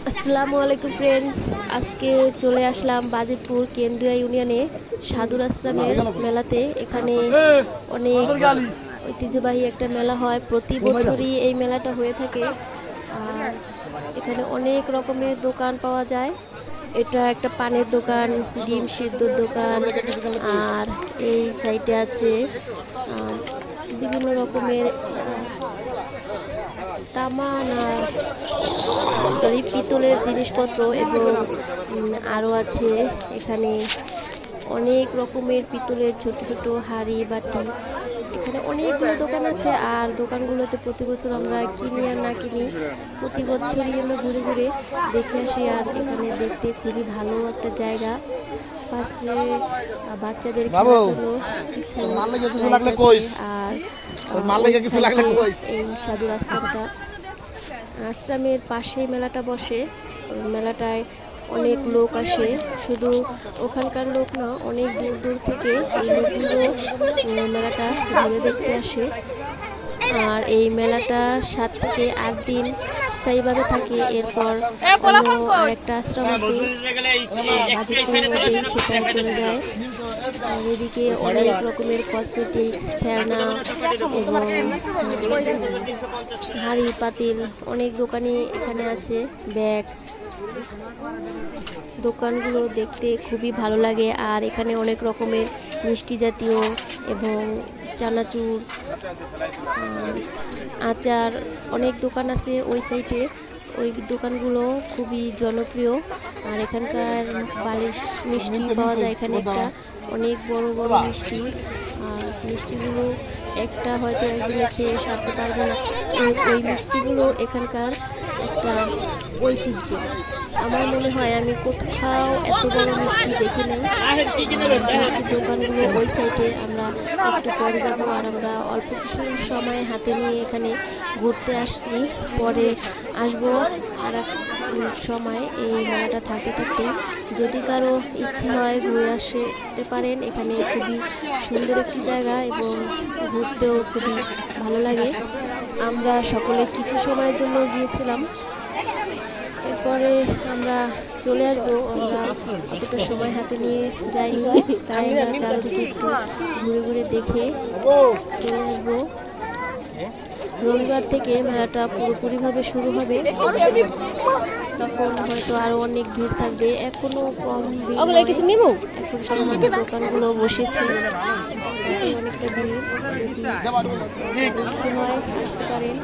আসসালামু আলাইকুম ফ্রেন্ডস, আজকে চলে আসলাম বাজিতপুর কেন্দ্রীয় ইউনিয়নে সাধুর আশ্রমের মেলাতে। এখানে অনেক ঐতিহ্যবাহী একটা মেলা হয়, প্রতি বছরই এই মেলাটা হয়ে থাকে। আর এখানে অনেক রকমের দোকান পাওয়া যায়। এটা একটা পানের দোকান, ডিম সিদ্ধর দোকান, আর এই সাইডে আছে বিভিন্ন রকমের তামা না সরি পিতলের জিনিসপত্র, এবং আরও আছে এখানে অনেক রকমের পিতলের ছোট ছোট হাঁড়ি বাটি। এখানে অনেকগুলো দোকান আছে, আর দোকানগুলোতে প্রতি বছর আমরা কিনি আর না কিনি, প্রতি বছরই আমরা ঘুরে ঘুরে দেখে আসি। আর এখানে দেখতে খুবই ভালো একটা জায়গা। পাশে বাচ্চাদের খেলার জন্য কিছু আর এই সাধুর আশ্রমের পাশেই মেলাটা বসে। মেলাটায় অনেক লোক আসে, শুধু ওখানকার লোক না, অনেক দূর দূর থেকে এই লোকগুলো মেলাটা ঘুরে দেখতে আসে। আর এই মেলাটা 7 থেকে 8 দিন স্থায়ীভাবে থাকে। এরপর অন্য আরেকটা আশ্রম আছে বাজিতপুরের মধ্যেই, সেটাই চলে যায়। আর এদিকে অনেক রকমের কসমেটিক্স, খেলনা এবং হাঁড়ি পাতিল অনেক দোকানই এখানে আছে, ব্যাগ। দোকানগুলো দেখতে খুবই ভালো লাগে। আর এখানে অনেক রকমের মিষ্টি জাতীয় এবং চানাচুর, আচার অনেক দোকান আছে ওই সাইডে। ওই দোকানগুলো খুবই জনপ্রিয়। আর এখানকার বালিশ মিষ্টি পাওয়া যায় এখানে, একটা অনেক বড় বড় মিষ্টি। আর মিষ্টিগুলো একটা হয়তো একজনে খেয়ে সারতে পারবে না। ওই মিষ্টিগুলো এখানকার একটা ঐতিহ্য। আমার মনে হয় আমি কোথাও এত বড় মিষ্টি দেখি নাই। মিষ্টির দোকানগুলো ওই সাইডে, আমরা একটু পরে যাব। আর আমরা অল্প কিছু সময় হাতে নিয়ে এখানে ঘুরতে আসছি, পরে আসবো আর এক সময় এই মেলাটা থাকতে থাকতে। যদি কারো ইচ্ছে হয় ঘুরে আসতে পারেন, এখানে খুবই সুন্দর একটি জায়গা এবং ঘুরতেও খুবই ভালো লাগে। আমরা সকলে কিছু সময়ের জন্য গিয়েছিলাম, এরপরে আমরা চলে আসবো। আমরা অতটা সময় হাতে নিয়ে যাইনি, তাই আমরা চারিদিকে একটু ঘুরে ঘুরে দেখে চলে আসবো। রবিবার থেকে মেলাটা পুরোপুরিভাবে শুরু হবে, তখন হয়তো আরো অনেক ভিড় থাকবে। এখনো কম ভিড়, এখন শুধুমাত্র দোকানগুলো বসেছে, অনেকটা ভিড়। যদি ইচ্ছে হয় আসতে পারেন।